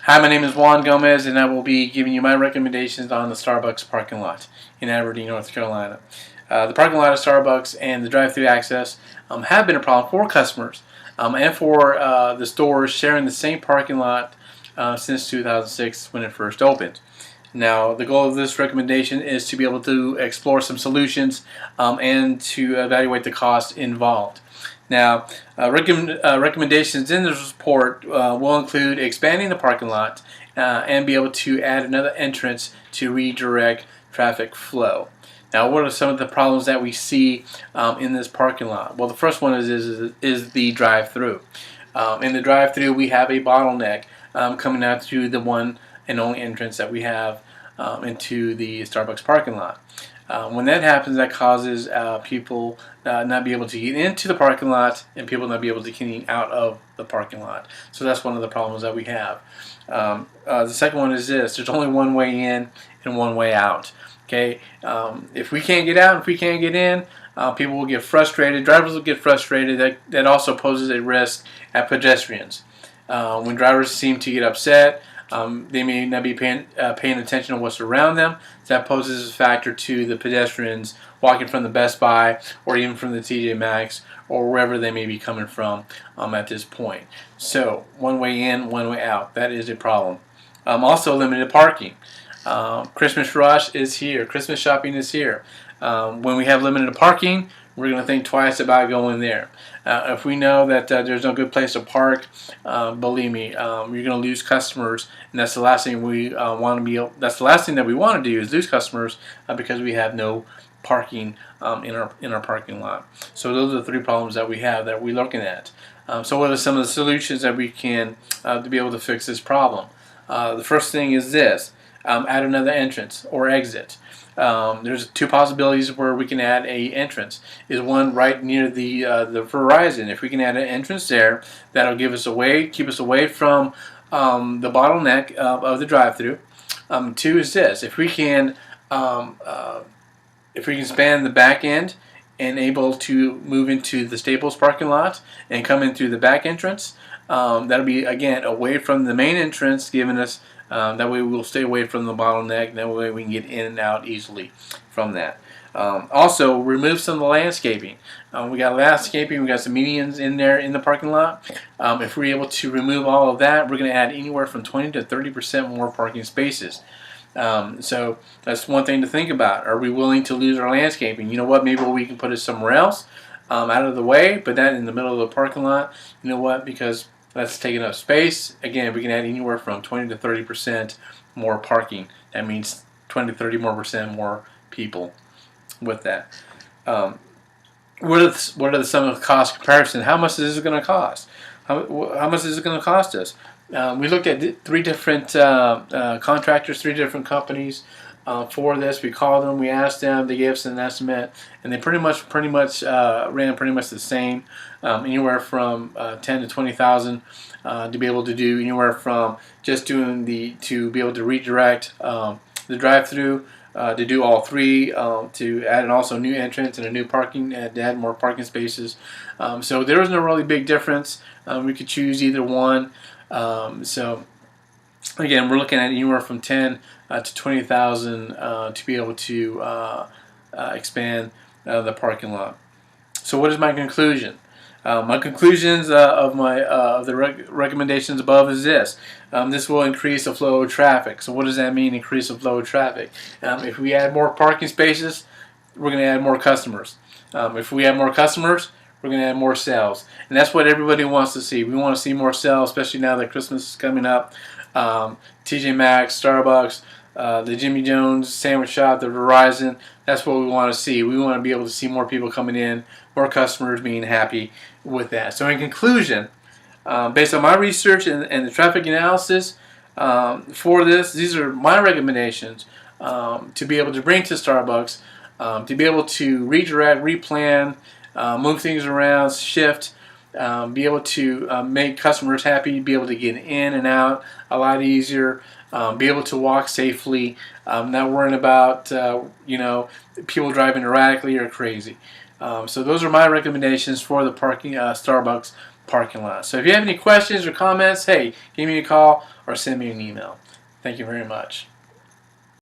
Hi, my name is Juan Gomez, and I will be giving you my recommendations on the Starbucks parking lot in Aberdeen, North Carolina. The parking lot of Starbucks and the drive-through access have been a problem for customers and for the stores sharing the same parking lot since 2006 when it first opened. Now, the goal of this recommendation is to be able to explore some solutions and to evaluate the cost involved. Now, recommendations in this report will include expanding the parking lot and be able to add another entrance to redirect traffic flow. Now, what are some of the problems that we see in this parking lot? Well, the first one is the drive-through. In the drive-through, we have a bottleneck coming out through the one and only entrance that we have into the Starbucks parking lot. When that happens, that causes people not be able to get into the parking lot and people not be able to get out of the parking lot. So that's one of the problems that we have. The second one is this: there's only one way in and one way out. Okay, if we can't get out, if we can't get in, people will get frustrated. Drivers will get frustrated. That also poses a risk at pedestrians. When drivers seem to get upset, they may not be paying attention to what's around them. So that poses a factor to the pedestrians walking from the Best Buy or even from the TJ Maxx or wherever they may be coming from at this point. So one way in, one way out. That is a problem. Also limited parking. Christmas rush is here. Christmas shopping is here. When we have limited parking, we're going to think twice about going there. If we know that there's no good place to park, believe me, you're going to lose customers, and that's the last thing we want to be. That's the last thing that we want to do is lose customers because we have no parking in our parking lot. So those are the three problems that we have that we're looking at. So what are some of the solutions that we can to be able to fix this problem? The first thing is this: add another entrance or exit. There's two possibilities where we can add a entrance. Is one right near the horizon. If we can add an entrance there, that'll give us keep us away from the bottleneck of the drive-through. Two is this: if we can span the back end and able to move into the Staples parking lot and come in through the back entrance, that'll be again away from the main entrance, giving us. That way we'll stay away from the bottleneck. That way we can get in and out easily from that. Also, remove some of the landscaping. We got landscaping. We got some medians in there in the parking lot. If we're able to remove all of that, we're going to add anywhere from 20 to 30% more parking spaces. So that's one thing to think about. Are we willing to lose our landscaping? You know what? Maybe we can put it somewhere else, out of the way. But that in the middle of the parking lot. You know what? Because that's taking up space. Again, we can add anywhere from 20 to 30% more parking. That means 20 to 30% more people with that. What are some of the cost comparison? How much is it going to cost? How much is it going to cost us? We looked at three different contractors, three different companies for this. We called them, we asked them, they gave us an estimate, and they pretty much ran pretty much the same, anywhere from 10 to 20,000 to be able to do anywhere from just doing to be able to redirect the drive-through, to do all three, to add an also new entrance and a new parking, to add more parking spaces. So there was no really big difference. We could choose either one. So again, we're looking at anywhere from 10 to 20,000 to be able to expand the parking lot. So what is my conclusion? My conclusions of the recommendations above is this: this will increase the flow of traffic. So what does that mean? Increase the flow of traffic. If we add more parking spaces, we're going to add more customers. If we add more customers, we're going to add more sales, and that's what everybody wants to see. We want to see more sales, especially now that Christmas is coming up. TJ Maxx, Starbucks, the Jimmy Jones sandwich shop, the Verizon. That's what we want to see. We want to be able to see more people coming in, more customers being happy with that. So in conclusion, based on my research and the traffic analysis for this, these are my recommendations to be able to bring to Starbucks, to be able to redirect, replan, move things around, shift, be able to make customers happy, be able to get in and out a lot easier, be able to walk safely, not worrying about people driving erratically or crazy. So those are my recommendations for the Starbucks parking lot. So if you have any questions or comments, hey, give me a call or send me an email. Thank you very much.